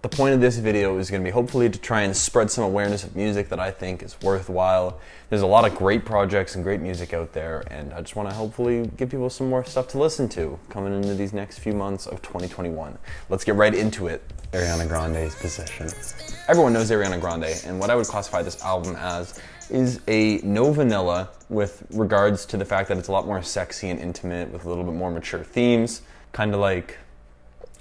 The point of this video is going to be hopefully to try and spread some awareness of music that I think is worthwhile. There's a lot of great projects and great music out there, and I just want to hopefully give people some more stuff to listen to coming into these next few months of 2021. Let's get right into it. Ariana Grande's Possession. Everyone knows Ariana Grande, and what I would classify this album as is a no vanilla with regards to the fact that it's a lot more sexy and intimate with a little bit more mature themes, kind of like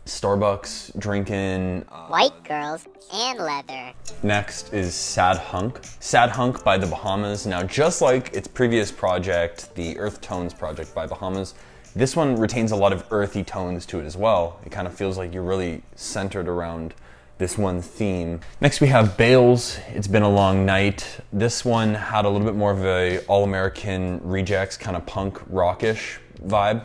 Starbucks drinking white girls and leather. Next is Sad Hunk. Sad Hunk by The Bahamas. Now, just like its previous project, the Earth Tones project by Bahamas, this one retains a lot of earthy tones to it as well. It kind of feels like you're really centered around this one theme. Next we have Bales, It's Been a Long Night. This one had a little bit more of a All-American Rejects kind of punk rockish vibe.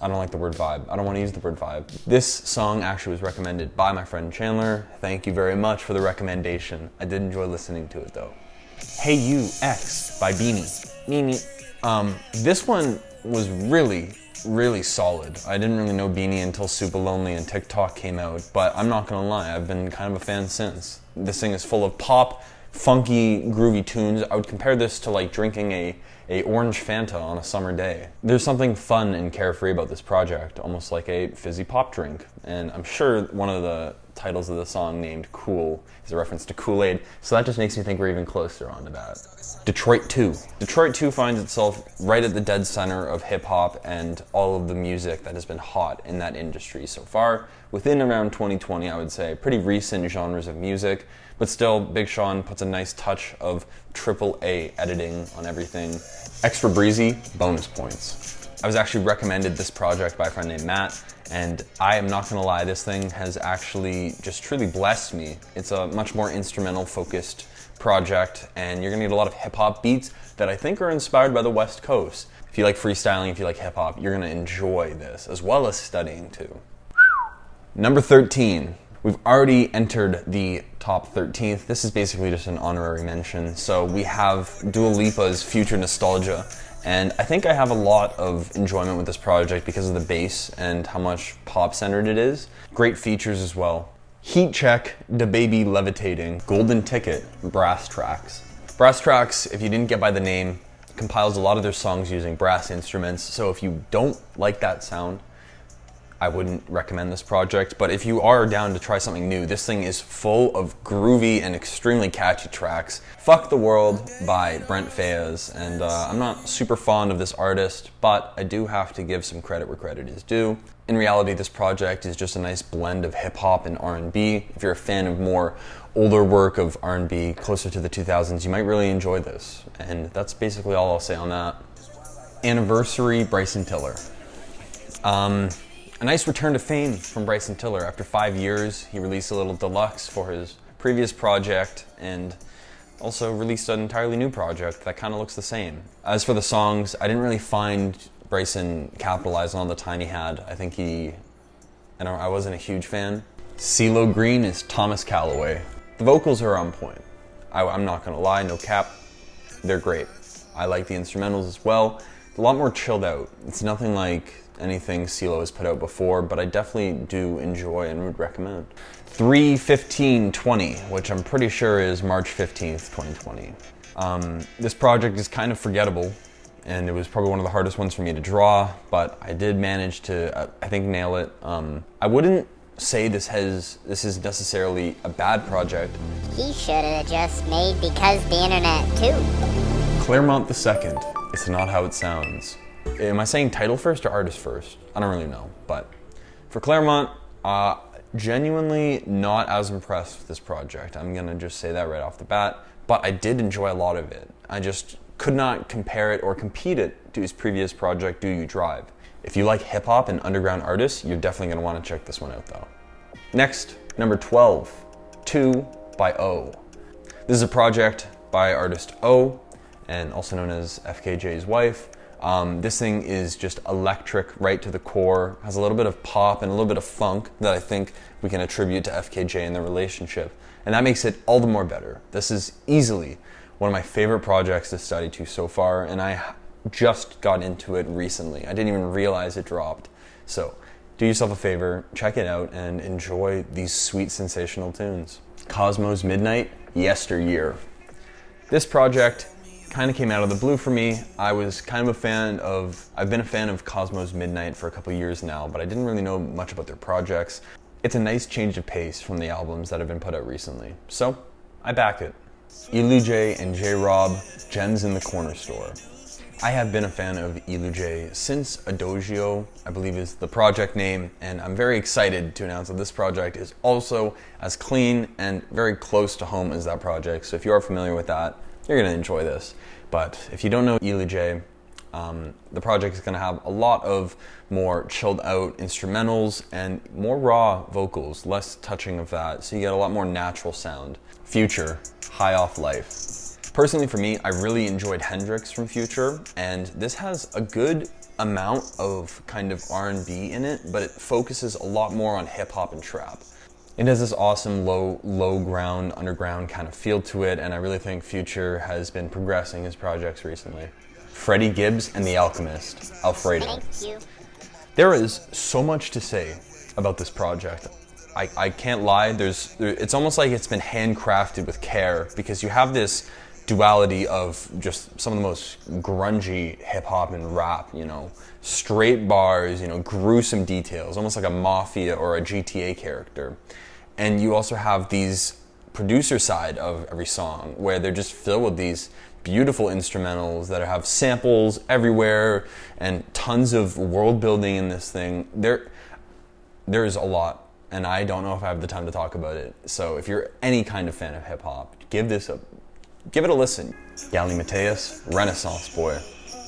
I don't like the word vibe. I don't want to use the word vibe. This song actually was recommended by my friend Chandler. Thank you very much for the recommendation. I did enjoy listening to it though. Hey You X by Beanie. Beanie. This one was really solid. I didn't really know Beanie until Super Lonely and TikTok came out, but I'm not gonna lie, I've been kind of a fan since. This thing is full of pop, funky, groovy tunes. I would compare this to like drinking a orange Fanta on a summer day. There's something fun and carefree about this project, almost like a fizzy pop drink. And I'm sure one of the titles of the song named Cool is a reference to Kool-Aid, so that just makes me think we're even closer onto that. Detroit 2. Detroit 2 finds itself right at the dead center of hip-hop and all of the music that has been hot in that industry so far. Within around 2020, I would say, pretty recent genres of music, but still, Big Sean puts a nice touch of AAA editing on everything. Extra breezy, bonus points. I was actually recommended this project by a friend named Matt, and I am not gonna lie, this thing has actually just truly blessed me. It's a much more instrumental focused project, and you're gonna get a lot of hip hop beats that I think are inspired by the West Coast. If you like freestyling, if you like hip hop, you're gonna enjoy this, as well as studying too. Number 13. We've already entered the top 13th. This is basically just an honorary mention. So we have Dua Lipa's Future Nostalgia, and I think I have a lot of enjoyment with this project because of the bass and how much pop-centered it is. Great features as well. Heat Check, Da Baby Levitating, Golden Ticket, Brass Tracks. Brass Tracks, if you didn't get by the name, compiles a lot of their songs using brass instruments, so if you don't like that sound, I wouldn't recommend this project, but if you are down to try something new, this thing is full of groovy and extremely catchy tracks. Fuck the World by Brent Faiyaz, and I'm not super fond of this artist, but I do have to give some credit where credit is due. In reality, this project is just a nice blend of hip-hop and R&B. If you're a fan of more older work of R&B, closer to the 2000s, you might really enjoy this, and that's basically all I'll say on that. Anniversary, Bryson Tiller. A nice return to fame from Bryson Tiller. After 5 years, he released a little deluxe for his previous project and also released an entirely new project that kind of looks the same. As for the songs, I didn't really find Bryson capitalize on the time he had. I think I wasn't a huge fan. CeeLo Green is Thomas Calloway. The vocals are on point. I'm not gonna lie, no cap, they're great. I like the instrumentals as well. A lot more chilled out. It's nothing like anything CeeLo has put out before, but I definitely do enjoy and would recommend. 3/15/20, which I'm pretty sure is March 15th, 2020. This project is kind of forgettable, and it was probably one of the hardest ones for me to draw, but I did manage to, I think, nail it. I wouldn't say this is necessarily a bad project. He should have just made Because the Internet too. Claremont II, It's Not How It Sounds. Am I saying title first or artist first? I don't really know, but for Claremont, genuinely not as impressed with this project. I'm gonna just say that right off the bat, but I did enjoy a lot of it. I just could not compare it or compete it to his previous project, Do You Drive. If you like hip hop and underground artists, you're definitely gonna wanna check this one out though. Next, number 12, 2 by O. This is a project by artist O, and also known as FKJ's wife. This thing is just electric right to the core, has a little bit of pop and a little bit of funk that I think we can attribute to FKJ and their relationship. And that makes it all the more better. This is easily one of my favorite projects to study to so far, and I just got into it recently. I didn't even realize it dropped. So do yourself a favor, check it out, and enjoy these sweet, sensational tunes. Cosmo's Midnight, Yesteryear. This project kind of came out of the blue for me. I've been a fan of Cosmo's Midnight for a couple years now, but I didn't really know much about their projects. It's a nice change of pace from the albums that have been put out recently, so I back it. Illuj and J-Rob, Jen's in the Corner Store. I have been a fan of Illuj since Adagio, I believe is the project name, and I'm very excited to announce that this project is also as clean and very close to home as that project. So if you are familiar with that, you're going to enjoy this. But if you don't know Illuj, the project is going to have a lot of more chilled out instrumentals and more raw vocals, less touching of that, so you get a lot more natural sound. Future, High Off Life. Personally for me, I really enjoyed Hendrix from Future, and this has a good amount of kind of R&B in it, but it focuses a lot more on hip hop and trap. It has this awesome low ground, underground kind of feel to it, and I really think Future has been progressing his projects recently. Freddie Gibbs and the Alchemist, Alfredo. Thank you. There is so much to say about this project. I can't lie, it's almost like it's been handcrafted with care, because you have this duality of just some of the most grungy hip hop and rap, straight bars, gruesome details, almost like a Mafia or a GTA character. And you also have these producer side of every song where they're just filled with these beautiful instrumentals that have samples everywhere and tons of world building in this thing. There's a lot, and I don't know if I have the time to talk about it. So if you're any kind of fan of hip hop, give it a listen. Gally Mateus, Renaissance Boy.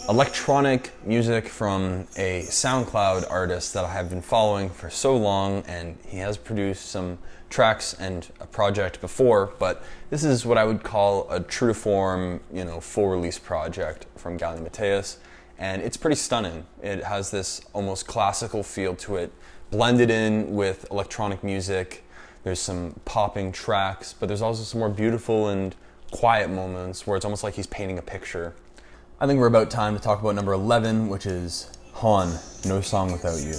Electronic music from a SoundCloud artist that I have been following for so long, and he has produced some tracks and a project before, but this is what I would call a true to form, full release project from Gally Mateus, and it's pretty stunning. It has this almost classical feel to it, blended in with electronic music. There's some popping tracks, but there's also some more beautiful and quiet moments where it's almost like he's painting a picture. I think we're about time to talk about number 11, which is Han, No Song Without You.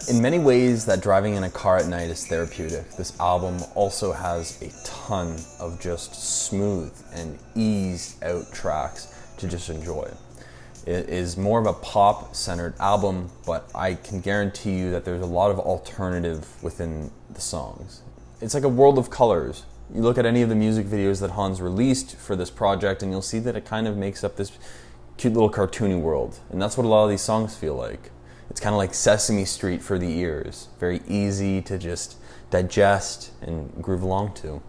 In many ways, that driving in a car at night is therapeutic. This album also has a ton of just smooth and eased out tracks to just enjoy. It is more of a pop-centered album, but I can guarantee you that there's a lot of alternative within the songs. It's like a world of colors. You look at any of the music videos that Hans released for this project, and you'll see that it kind of makes up this cute little cartoony world. And that's what a lot of these songs feel like. It's kind of like Sesame Street for the ears. Very easy to just digest and groove along to.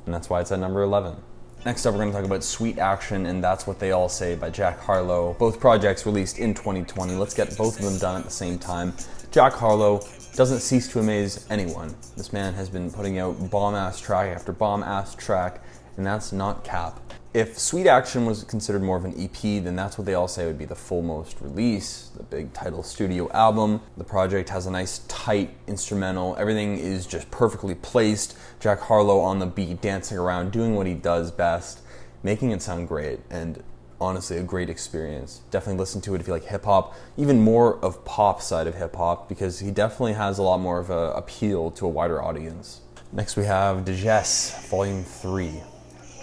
And that's why it's at number 11. Next up, we're going to talk about Sweet Action and That's What They All Say by Jack Harlow. Both projects released in 2020. Let's get both of them done at the same time. Jack Harlow doesn't cease to amaze anyone. This man has been putting out bomb-ass track after bomb-ass track, and that's not cap. If Sweet Action was considered more of an EP, then That's What They All Say would be the full-most release, the big title studio album. The project has a nice tight instrumental. Everything is just perfectly placed. Jack Harlow on the beat, dancing around, doing what he does best, making it sound great, and honestly a great experience. Definitely listen to it if you like hip-hop, even more of pop side of hip-hop, because he definitely has a lot more of an appeal to a wider audience. Next we have Dejess, Volume 3,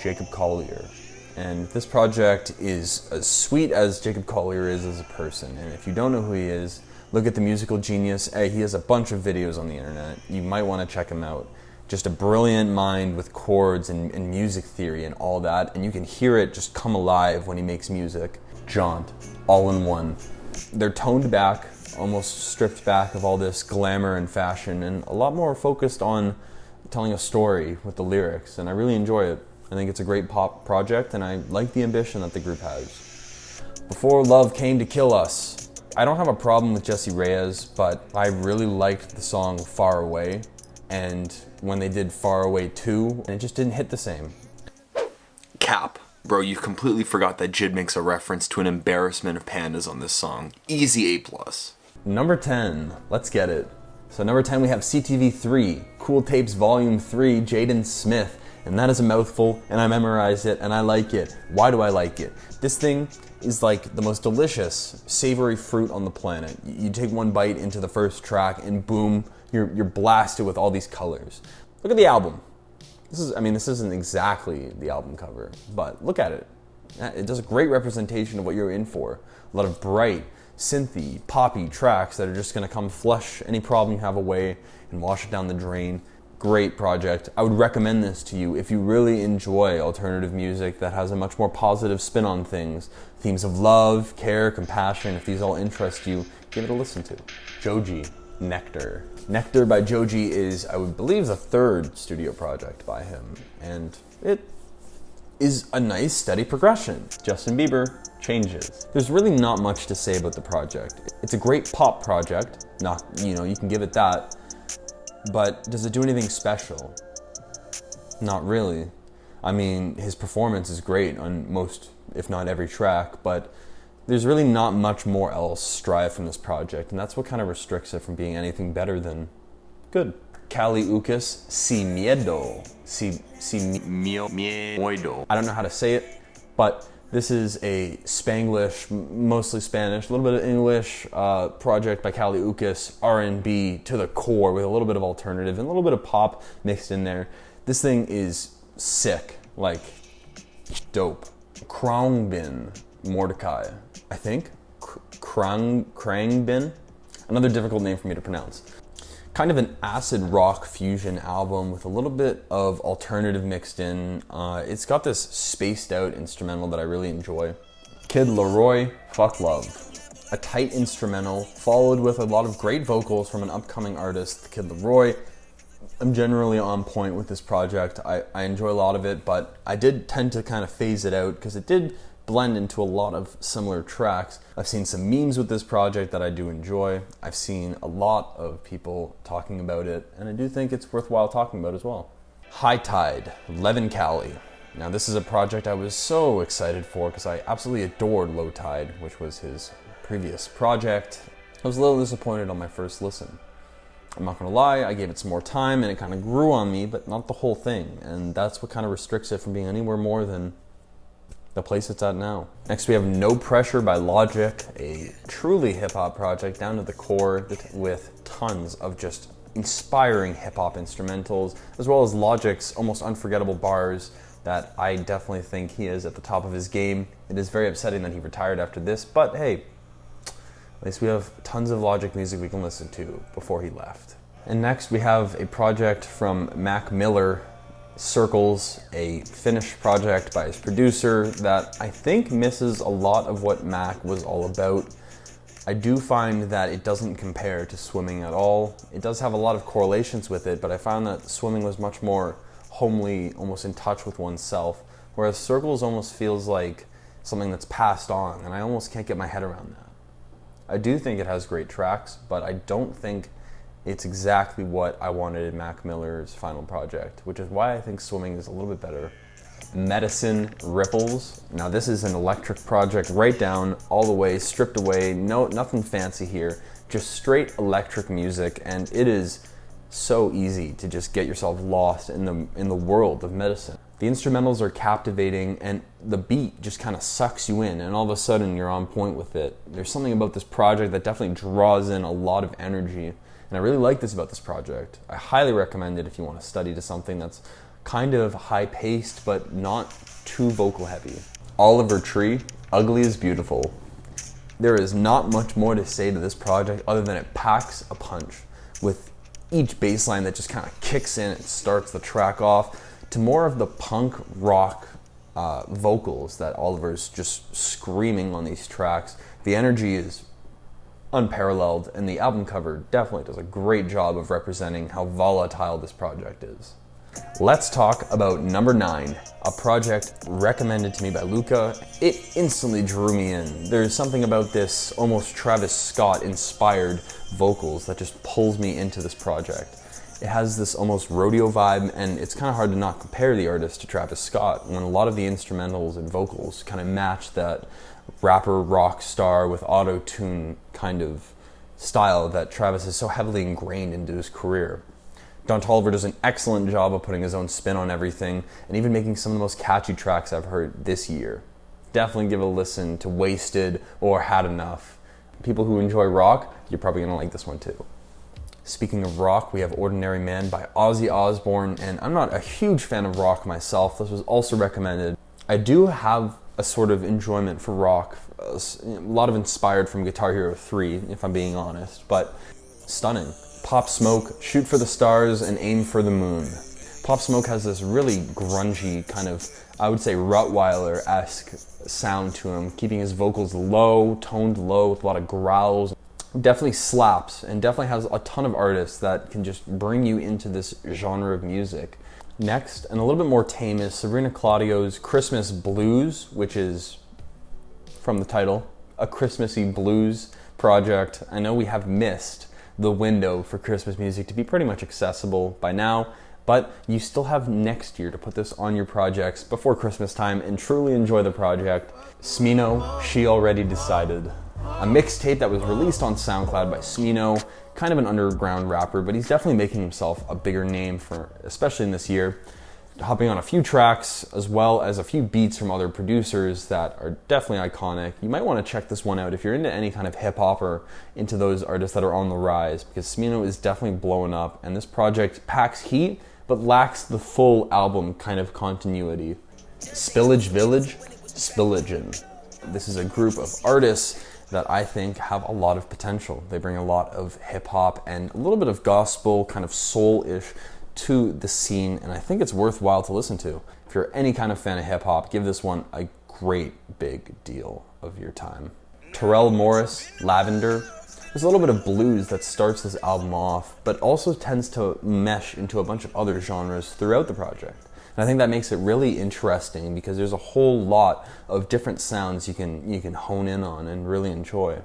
Jacob Collier. And this project is as sweet as Jacob Collier is as a person. And if you don't know who he is, look at the musical genius. Hey, he has a bunch of videos on the internet. You might want to check him out. Just a brilliant mind with chords and music theory and all that. And you can hear it just come alive when he makes music. Jaunt, All in One. They're toned back, almost stripped back of all this glamour and fashion, and a lot more focused on telling a story with the lyrics. And I really enjoy it. I think it's a great pop project, and I like the ambition that the group has. Before Love Came to Kill Us. I don't have a problem with Jessie Reyez, but I really liked the song Far Away, and when they did Far Away 2, it just didn't hit the same. Cap. Bro, you completely forgot that Jid makes a reference to an embarrassment of pandas on this song. Easy A+. Number 10. Let's get it. So number 10 we have CTV3, Cool Tapes Volume 3, Jaden Smith, And that is a mouthful, and I memorized it, and I like it. Why do I like it? This thing is like the most delicious, savory fruit on the planet. You take one bite into the first track, and boom, you're blasted with all these colors. Look at the album. This isn't exactly the album cover, but look at it. It does a great representation of what you're in for. A lot of bright, synthy, poppy tracks that are just gonna come flush any problem you have away and wash it down the drain. Great project. I would recommend this to you if you really enjoy alternative music that has a much more positive spin on things. Themes of love, care, compassion, if these all interest you, give it a listen to. Joji, Nectar. Nectar by Joji is, I would believe, the third studio project by him, and it is a nice, steady progression. Justin Bieber, Changes. There's really not much to say about the project. It's a great pop project, you can give it that, but does it do anything special? Not really. I mean, his performance is great on most, if not every track, but there's really not much more else strive from this project, and that's what kind of restricts it from being anything better than good. Collier, Sin Miedo. Miedo. I don't know how to say it, but this is a Spanglish, mostly Spanish, a little bit of English project by Collier, R&B to the core with a little bit of alternative and a little bit of pop mixed in there. This thing is sick, like dope. Krangbin Mordecai, I think. Krangbin? Another difficult name for me to pronounce. Kind of an acid rock fusion album with a little bit of alternative mixed in. It's got this spaced out instrumental that I really enjoy. Kid Laroi, Fuck Love. A tight instrumental followed with a lot of great vocals from an upcoming artist, Kid Laroi. I'm generally on point with this project. I enjoy a lot of it, but I did tend to kind of phase it out because it did blend into a lot of similar tracks. I've seen some memes with this project that I do enjoy. I've seen a lot of people talking about it, and I do think it's worthwhile talking about as well. High Tide, Levin Cali. Now this is a project I was so excited for because I absolutely adored Low Tide, which was his previous project. I was a little disappointed on my first listen. I'm not gonna lie, I gave it some more time and it kind of grew on me, but not the whole thing, and that's what kind of restricts it from being anywhere more than the place it's at now. Next we have No Pressure by Logic, a truly hip-hop project down to the core with tons of just inspiring hip-hop instrumentals, as well as Logic's almost unforgettable bars that I definitely think he is at the top of his game. It is very upsetting that he retired after this, but hey, at least we have tons of Logic music we can listen to before he left. And next we have a project from Mac Miller, Circles, a finished project by his producer that I think misses a lot of what Mac was all about. I do find that it doesn't compare to Swimming at all. It does have a lot of correlations with it, but I found that Swimming was much more homely, almost in touch with oneself, whereas Circles almost feels like something that's passed on, and I almost can't get my head around that. I do think it has great tracks, but I don't think it's exactly what I wanted in Mac Miller's final project, which is why I think Swimming is a little bit better. Medicine Ripples. Now this is an electric project right down, all the way, stripped away, nothing fancy here, just straight electric music, and it is so easy to just get yourself lost in the world of Medicine. The instrumentals are captivating and the beat just kind of sucks you in, and all of a sudden you're on point with it. There's something about this project that definitely draws in a lot of energy. And I really like this about this project. I highly recommend it if you want to study to something that's kind of high-paced but not too vocal-heavy. Oliver Tree, Ugly is Beautiful. There is not much more to say to this project other than it packs a punch with each bass line that just kind of kicks in and starts the track off to more of the punk rock vocals that Oliver's just screaming on these tracks. The energy is unparalleled, and the album cover definitely does a great job of representing how volatile this project is. Let's talk about number 9, a project recommended to me by Luca. It instantly drew me in. There's something about this almost Travis Scott inspired vocals that just pulls me into this project. It has this almost rodeo vibe, and it's kind of hard to not compare the artist to Travis Scott when a lot of the instrumentals and vocals kind of match that rapper rock star with auto-tune kind of style that Travis is so heavily ingrained into his career. Don Toliver does an excellent job of putting his own spin on everything and even making some of the most catchy tracks I've heard this year. Definitely give a listen to Wasted or Had Enough. People who enjoy rock, you're probably gonna like this one too. Speaking of rock, we have Ordinary Man by Ozzy Osbourne, and I'm not a huge fan of rock myself. This was also recommended. I do have a sort of enjoyment for rock, a lot of inspired from Guitar Hero 3, if I'm being honest, but stunning. Pop Smoke, Shoot for the Stars, and Aim for the Moon. Pop Smoke has this really grungy kind of, I would say, Rottweiler-esque sound to him, keeping his vocals low, toned low with a lot of growls. Definitely slaps, and definitely has a ton of artists that can just bring you into this genre of music. Next, and a little bit more tame, is Sabrina Claudio's Christmas Blues, which is, from the title, a Christmassy blues project. I know we have missed the window for Christmas music to be pretty much accessible by now, but you still have next year to put this on your projects before Christmas time and truly enjoy the project. Smino, She Already Decided. A mixtape that was released on SoundCloud by Smino, kind of an underground rapper, but he's definitely making himself a bigger name for, especially in this year. Hopping on a few tracks as well as a few beats from other producers that are definitely iconic. You might want to check this one out if you're into any kind of hip hop or into those artists that are on the rise, because Smino is definitely blowing up, and this project packs heat but lacks the full album kind of continuity. Spillage Village, Spillagin. This is a group of artists that I think have a lot of potential. They bring a lot of hip hop and a little bit of gospel, kind of soul-ish to the scene, and I think it's worthwhile to listen to. If you're any kind of fan of hip hop, give this one a great big deal of your time. Terrell Morris, Lavender. There's a little bit of blues that starts this album off, but also tends to mesh into a bunch of other genres throughout the project. And I think that makes it really interesting because there's a whole lot of different sounds you can hone in on and really enjoy.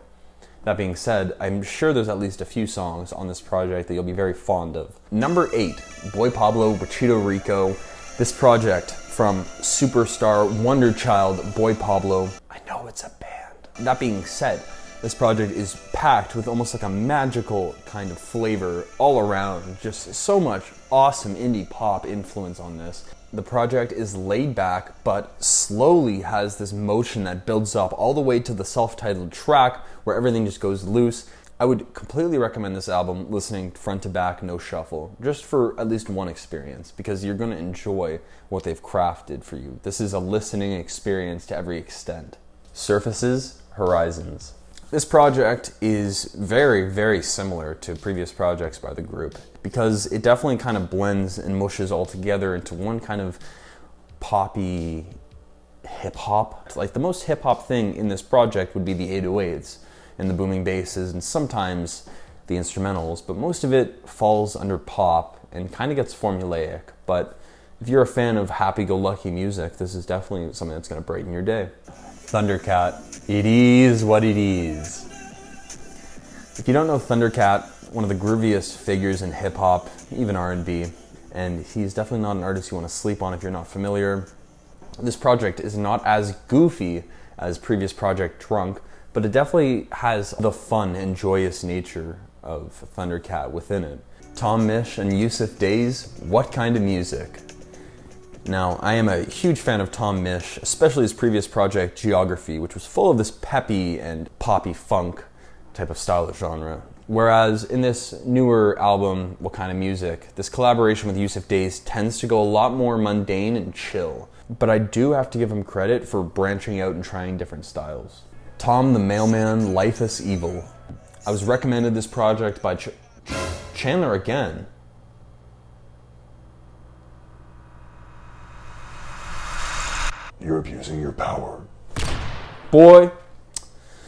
That being said, I'm sure there's at least a few songs on this project that you'll be very fond of. Number 8, Boy Pablo, Wichito Rico. This project from superstar wonder child Boy Pablo. I know it's a band. That being said, this project is packed with almost like a magical kind of flavor all around. Just so much awesome indie pop influence on this. The project is laid back, but slowly has this motion that builds up all the way to the self-titled track where everything just goes loose. I would completely recommend this album listening front to back, no shuffle, just for at least one experience, because you're going to enjoy what they've crafted for you. This is a listening experience to every extent. Surfaces, Horizons. This project is very, very similar to previous projects by the group because it definitely kind of blends and mushes all together into one kind of poppy hip-hop. Like the most hip-hop thing in this project would be the 808s and the booming basses and sometimes the instrumentals, but most of it falls under pop and kind of gets formulaic. But if you're a fan of happy-go-lucky music, this is definitely something that's going to brighten your day. Thundercat, it is what it is. If you don't know Thundercat, one of the grooviest figures in hip-hop, even R&B, and he's definitely not an artist you want to sleep on if you're not familiar. This project is not as goofy as previous project Drunk, but it definitely has the fun and joyous nature of Thundercat within it. Tom Misch and Yusuf Days, What Kind of Music? Now, I am a huge fan of Tom Misch, especially his previous project, Geography, which was full of this peppy and poppy funk type of style of genre. Whereas in this newer album, What Kind of Music, this collaboration with Yusuf Days tends to go a lot more mundane and chill. But I do have to give him credit for branching out and trying different styles. Tom the Mailman, Life is Evil. I was recommended this project by Chandler again. You're abusing your power. Boy,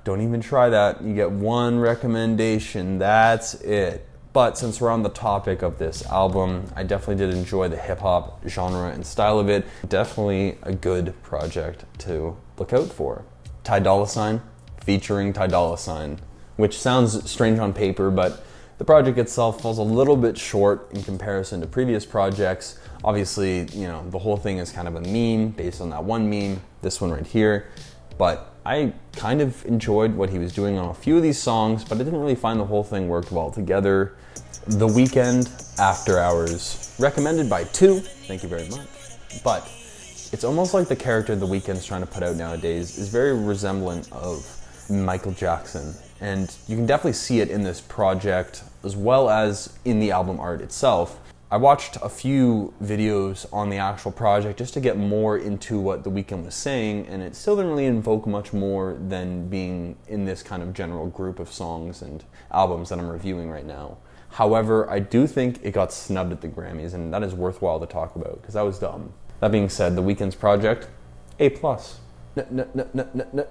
don't even try that. You get one recommendation, that's it. But since we're on the topic of this album, I definitely did enjoy the hip-hop genre and style of it. Definitely a good project to look out for. Ty Dolla $ign, featuring Ty Dolla $ign, which sounds strange on paper, but the project itself falls a little bit short in comparison to previous projects. Obviously, you know, the whole thing is kind of a meme based on that one meme, this one right here, but I kind of enjoyed what he was doing on a few of these songs, but I didn't really find the whole thing worked well together. The Weeknd, After Hours, recommended by 2, thank you very much. But it's almost like the character The Weeknd's trying to put out nowadays is very resemblant of Michael Jackson. And you can definitely see it in this project as well as in the album art itself. I watched a few videos on the actual project just to get more into what The Weeknd was saying, and it still didn't really invoke much more than being in this kind of general group of songs and albums that I'm reviewing right now. However, I do think it got snubbed at the Grammys, and that is worthwhile to talk about, because that was dumb. That being said, The Weeknd's project, A+.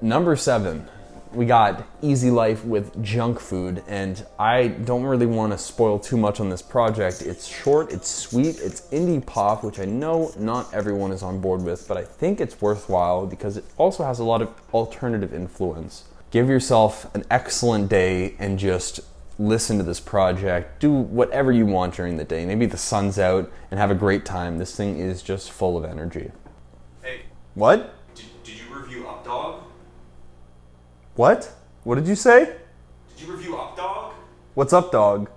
Number 7. We got Easy Life with Junk Food, and I don't really want to spoil too much on this project. It's short, it's sweet, it's indie pop, which I know not everyone is on board with, but I think it's worthwhile because it also has a lot of alternative influence. Give yourself an excellent day and just listen to this project. Do whatever you want during the day. Maybe the sun's out and have a great time. This thing is just full of energy. Hey. What? Did you review Updog? What? What did you say? Did you review Updog? What's up, dog?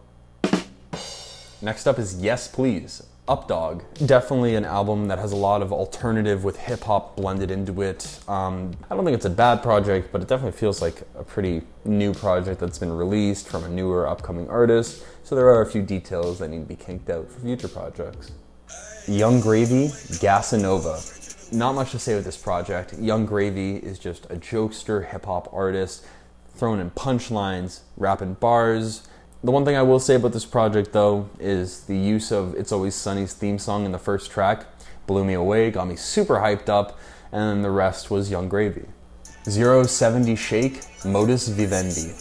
Next up is Yes Please, Updog. Definitely an album that has a lot of alternative with hip hop blended into it. I don't think it's a bad project, but it definitely feels like a pretty new project that's been released from a newer upcoming artist. So there are a few details that need to be kinked out for future projects. Young Gravy, Gasanova. Not much to say with this project. Young Gravy is just a jokester, hip-hop artist, throwing in punchlines, rapping bars. The one thing I will say about this project, though, is the use of It's Always Sunny's theme song in the first track blew me away, got me super hyped up, and then the rest was Young Gravy. 070 Shake, Modus Vivendi.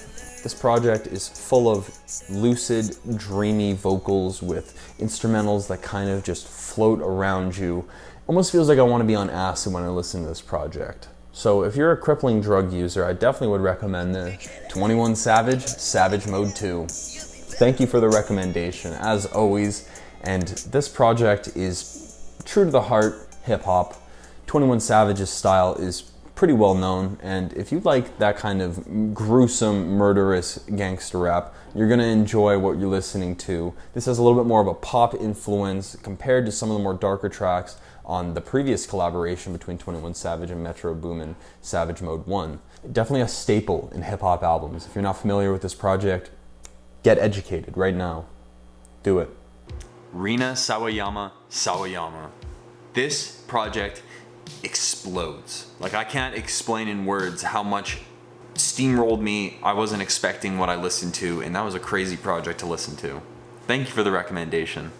This project is full of lucid, dreamy vocals with instrumentals that kind of just float around you. Almost feels like I want to be on acid when I listen to this project. So if you're a crippling drug user, I definitely would recommend the 21 Savage, Savage Mode 2. Thank you for the recommendation, as always. And this project is true to the heart hip hop. 21 Savage's style is pretty well known, and if you like that kind of gruesome, murderous gangster rap, you're gonna enjoy what you're listening to. This has a little bit more of a pop influence compared to some of the more darker tracks on the previous collaboration between 21 Savage and Metro Boomin, Savage Mode 1. Definitely a staple in hip-hop albums. If you're not familiar with this project, get educated right now. Do it. Rina Sawayama. This project explodes. Like, I can't explain in words how much steamrolled me. I wasn't expecting what I listened to, and that was a crazy project to listen to. Thank you for the recommendation.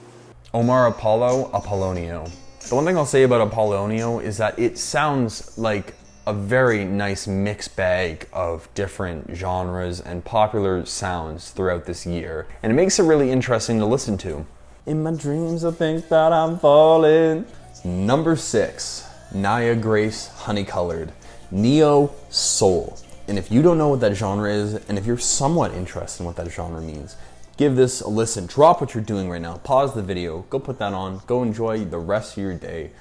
Omar Apollo, Apollonio. The one thing I'll say about Apollonio is that it sounds like a very nice mixed bag of different genres and popular sounds throughout this year, and it makes it really interesting to listen to. In my dreams I think that I'm falling. Number 6, Nia Grace, Honeycolored, Neo Soul. And if you don't know what that genre is, and if you're somewhat interested in what that genre means, give this a listen. Drop what you're doing right now. Pause the video. Go put that on. Go enjoy the rest of your day.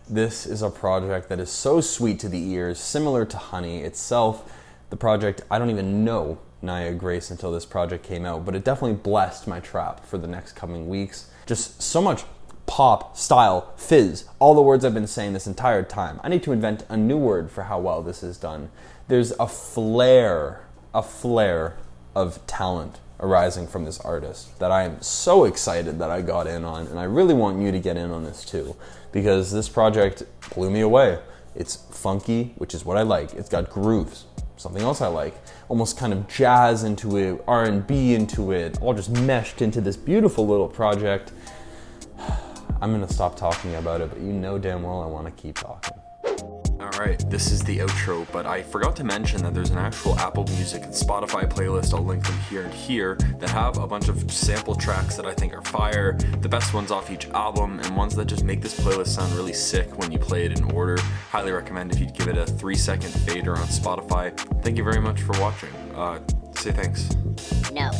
This is a project that is so sweet to the ears, similar to Honey itself. The project, I don't even know Nia Grace until this project came out, but it definitely blessed my trap for the next coming weeks. Just so much pop, style, fizz, all the words I've been saying this entire time. I need to invent a new word for how well this is done. There's a flare of talent arising from this artist that I am so excited that I got in on, and I really want you to get in on this too, because this project blew me away. It's funky, which is what I like. It's got grooves, something else I like. Almost kind of jazz into it, R&B into it, all just meshed into this beautiful little project. I'm gonna stop talking about it, but you know damn well I wanna keep talking. Alright, this is the outro, but I forgot to mention that there's an actual Apple Music and Spotify playlist, I'll link them here and here, that have a bunch of sample tracks that I think are fire, the best ones off each album, and ones that just make this playlist sound really sick when you play it in order. Highly recommend if you'd give it a 3-second fader on Spotify. Thank you very much for watching. Say thanks. No.